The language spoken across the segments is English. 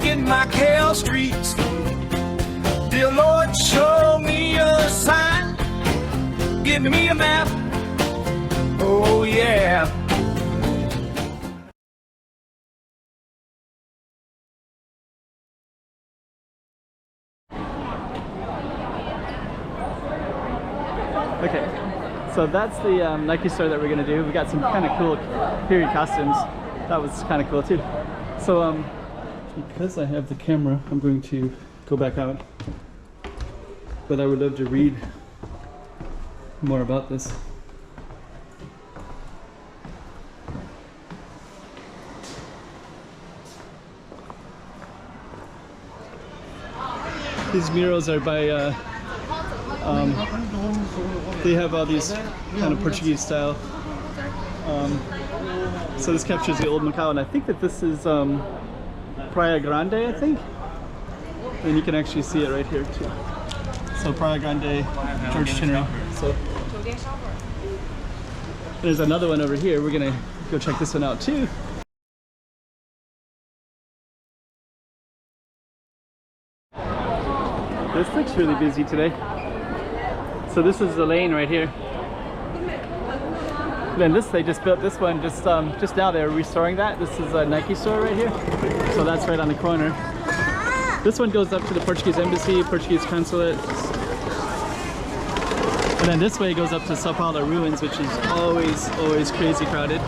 Walking Macau Streets. Dear Lord, show me a sign. Give me a map. Oh yeah. Okay, so that's the Nike store that we're gonna do. We got some kind of cool period costumes. That was kind of cool too. So because I have the camera, I'm going to go back out. But I would love to read more about this. These murals are by they have all these kind of Portuguese style. So this captures the old Macau, and I think that this is Praia Grande, I think. And you can actually see it right here too. So Praia Grande, George Chinnery. So there's another one over here. We're gonna go check this one out too. This looks really busy today. So this is the lane right here. Then this, they just built this one just now. They're restoring that. This is a Nike store right here. So that's right on the corner. This one goes up to the Portuguese embassy, Portuguese consulate. And then this way goes up to Sao Paulo ruins, which is always crazy crowded.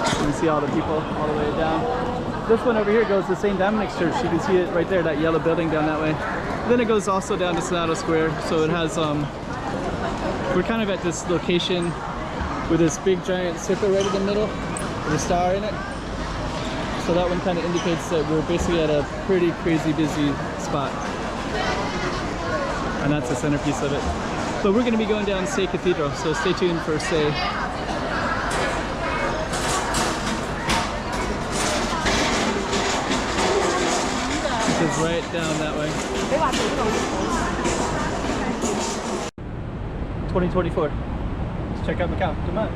You can see all the people all the way down. This one over here goes to St. Dominic's Church. You can see it right there, that yellow building down that way. Then it goes also down to Senado Square. So it has, we're kind of at this location with this big giant circle right in the middle with a star in it. So that one kind of indicates that we're basically at a pretty crazy busy spot. And that's the centerpiece of it. But we're going to be going down Sé Cathedral, so stay tuned for Sé. This is right down that way. 2024. Let's check out Macau. Come on.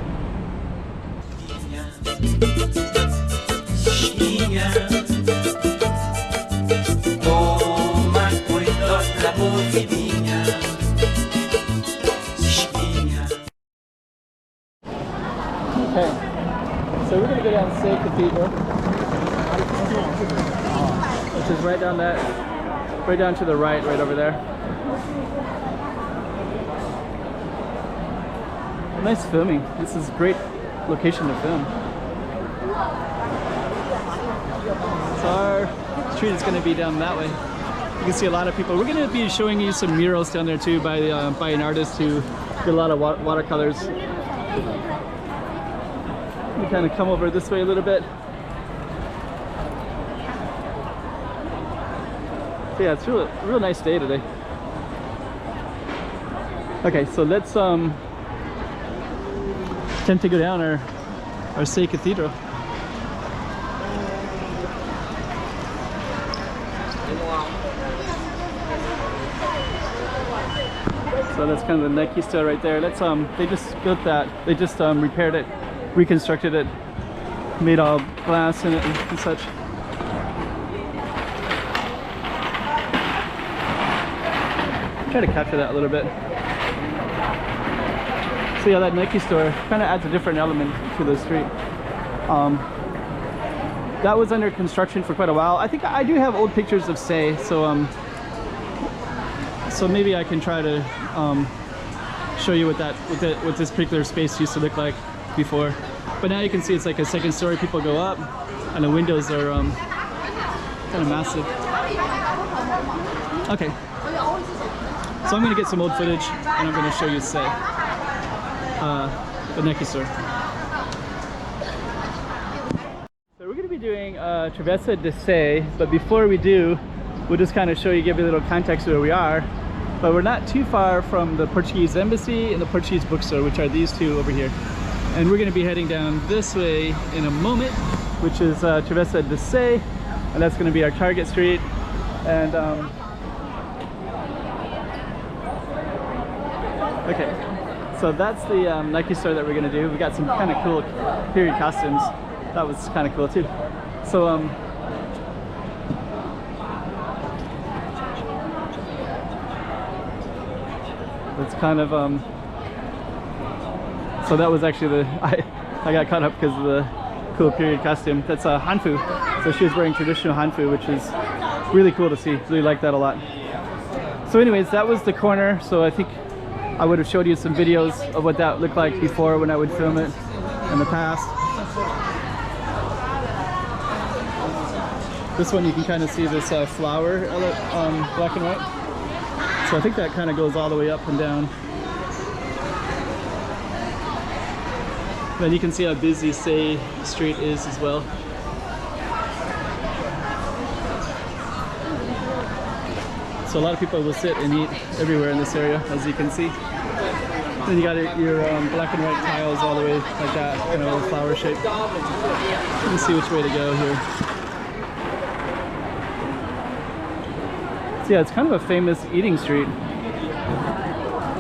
Okay, so we're gonna go down Sé Cathedral, which is right down right down to the right over there. Nice filming. This is a great location to film. So our street is going to be down that way. You can see a lot of people. We're going to be showing you some murals down there too by an artist who did a lot of watercolors. We kind of come over this way a little bit. So yeah, it's a real nice day today. Okay, so let's attempt to go down our Sé Cathedral. So that's kind of the Nike store right there. Let's they just built that. They just repaired it, reconstructed it, made all glass in it and such. Try to capture that a little bit. So yeah, that Nike store kind of adds a different element to the street. That was under construction for quite a while. I think I do have old pictures of Sé, so maybe I can try to show you what this particular space used to look like before. But now you can see it's like a second story. People go up, and the windows are kind of massive. Okay, so I'm gonna get some old footage, and I'm gonna show you Sé. The Nike store. So we're going to be doing Travessa de Sé, but before we do, we'll just kind of show you, give you a little context of where we are. But we're not too far from the Portuguese embassy and the Portuguese bookstore, which are these two over here. And we're going to be heading down this way in a moment, which is Travessa de Sé, and that's going to be our target street. And okay. So that's the Nike store that we're going to do. We got some kind of cool period costumes. That was kind of cool too. So it's kind of so that was actually the I got caught up because of the cool period costume. That's a Hanfu. So she was wearing traditional Hanfu, which is really cool to see. Really like that a lot. So anyways, that was the corner. So I think I would have showed you some videos of what that looked like before when I would film it in the past. This one you can kind of see this flower black and white. So I think that kind of goes all the way up and down. Then you can see how busy Say Street is as well. So a lot of people will sit and eat everywhere in this area, as you can see. Then you got your black and white tiles all the way like that, kind of a flower shape. Let me see which way to go here. So yeah, it's kind of a famous eating street,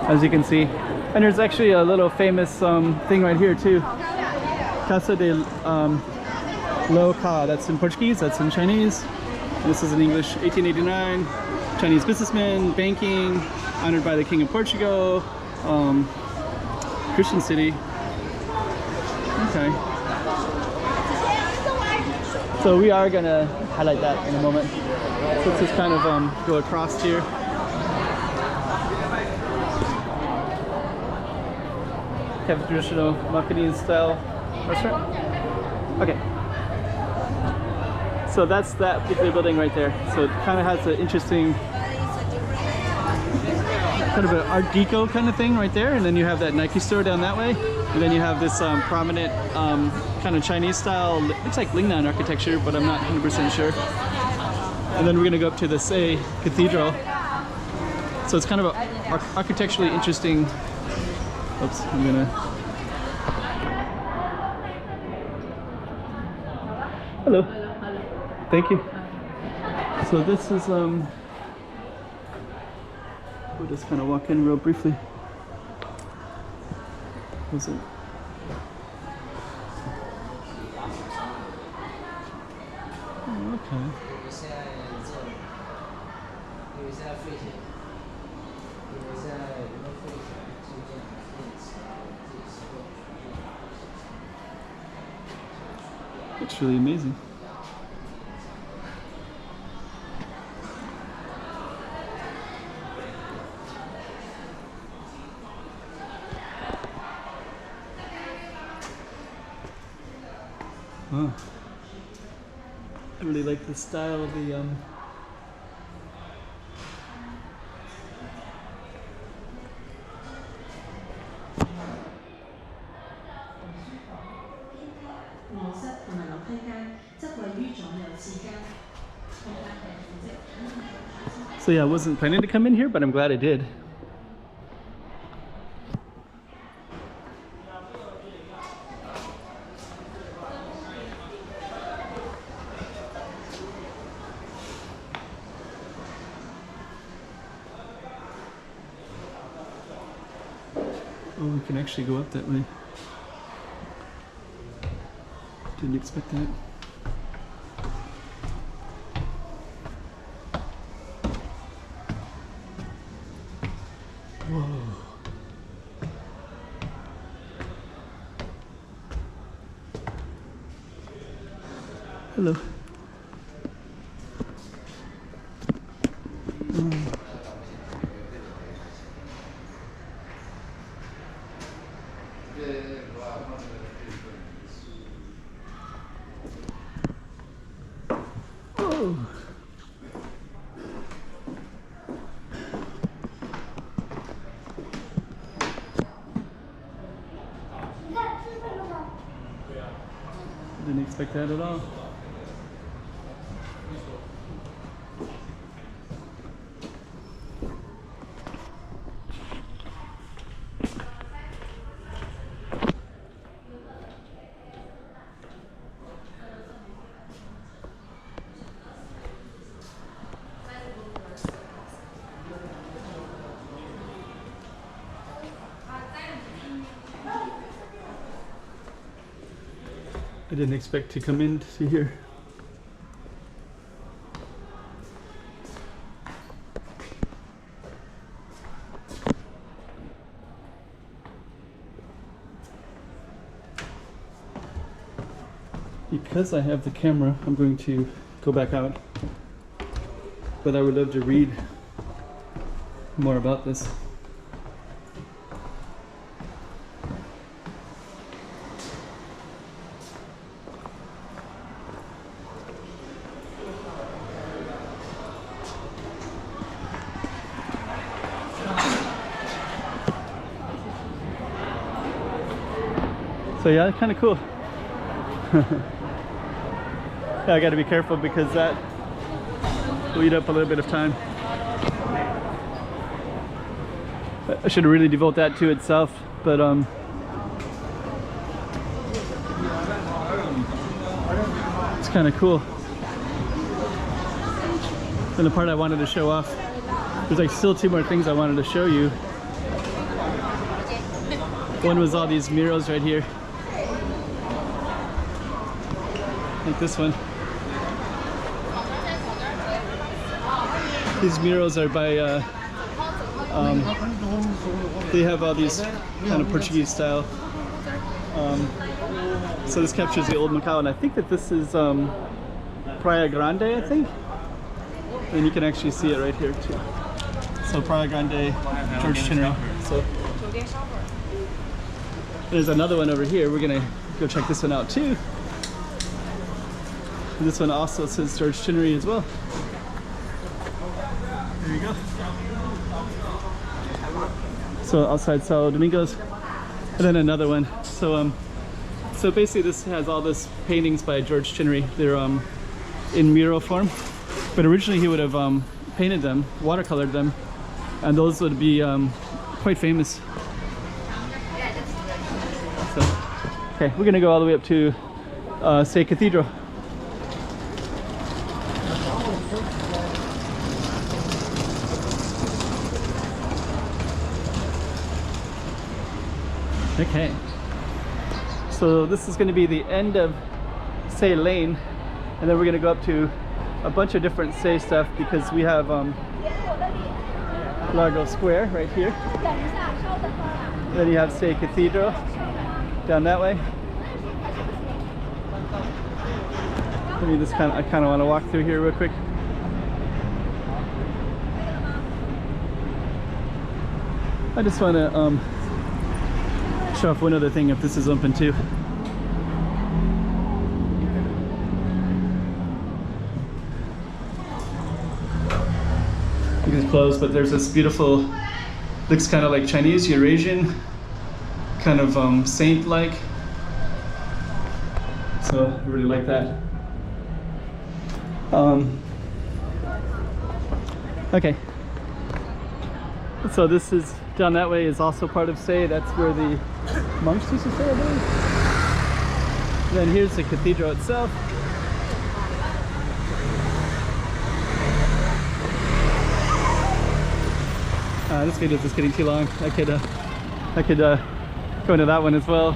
as you can see. And there's actually a little famous thing right here too. Casa de Loca, that's in Portuguese, that's in Chinese. This is in English. 1889, Chinese businessman, banking, honored by the King of Portugal, Christian city. Okay. So we are gonna highlight that in a moment. So let's just kind of go across here. Have a traditional Macanese style restaurant. Okay. So that's that particular building right there. So it kind of has an interesting kind of an Art Deco kind of thing right there. And then you have that Nike store down that way. And then you have this prominent kind of Chinese style, looks like Lingnan architecture, but I'm not 100% sure. And then we're gonna go up to the Say Cathedral. So it's kind of an architecturally interesting. Oops, I'm gonna. Hello. Thank you. So this is we'll just kind of walk in real briefly. Was it? Oh, okay. It's really amazing. Wow. I really like the style of the So yeah, I wasn't planning to come in here, but I'm glad I did. Oh, we can actually go up that way. Didn't expect that. Whoa. Hello. Oh. Didn't expect that at all. I didn't expect to come in to see here. because I have the camera, I'm going to go back out. But I would love to read more about this. So yeah, kind of cool. Yeah, I got to be careful because that will eat up a little bit of time. I should really devote that to itself, but it's kind of cool. And the part I wanted to show off, there's like still two more things I wanted to show you. One was all these murals right here. Like this one. These murals are by, they have all these kind of Portuguese style. So this captures the old Macau, and I think that this is Praia Grande, I think. And you can actually see it right here too. So Praia Grande, George Chinnery. So there's another one over here. We're gonna go check this one out too. This one also says George Chinnery as well. There you go. So outside Sao Domingos, and then another one. So so basically this has all this paintings by George Chinnery. They're in mural form, but originally he would have painted them, watercolored them, and those would be quite famous. So, okay, we're gonna go all the way up to Say Cathedral. Okay, so this is going to be the end of Say Lane, and then we're going to go up to a bunch of different Say stuff because we have Largo Square right here. Then you have Say Cathedral down that way. Let me just I kind of want to walk through here real quick. I just want to show off one other thing if this is open too. It's closed, but there's this beautiful, looks kind of like Chinese, Eurasian, kind of saint-like. So I really like that. Okay. So this is down that way is also part of Say. That's where the monks used to stay, I believe. Then here's the cathedral itself. This video is just getting too long. I could go into that one as well.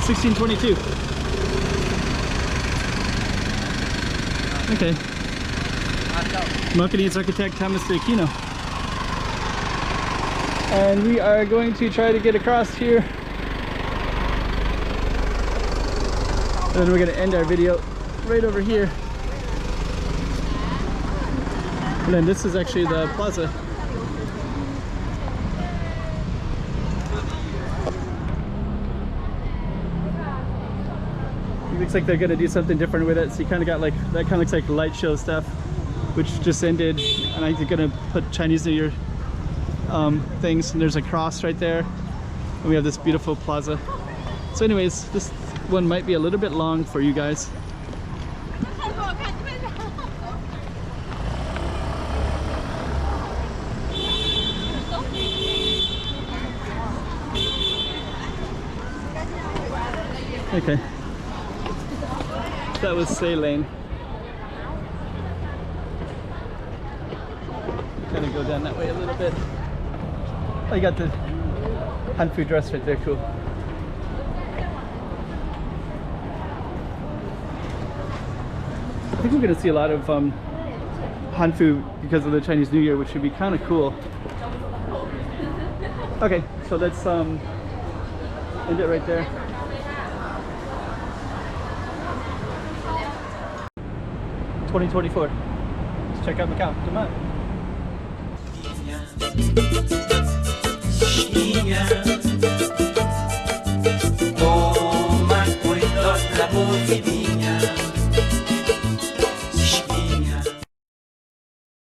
1622. Okay. Macanese architect Thomas de Aquino. And we are going to try to get across here. And then we're going to end our video right over here. And then this is actually the plaza. It looks like they're going to do something different with it. So you kind of got like, that kind of looks like light show stuff, which just ended. And I think they're going to put Chinese New Year things. And there's a cross right there. And we have this beautiful plaza. So anyways, this one might be a little bit long for you guys. Okay, that was Say Lane. Kind of go down that way a little bit. Oh, you got the Hanfu dress right there, cool. I think we're going to see a lot of Hanfu because of the Chinese New Year, which would be kind of cool. Okay, so let's End it right there. $20.24. Let's check out Macau. Come on.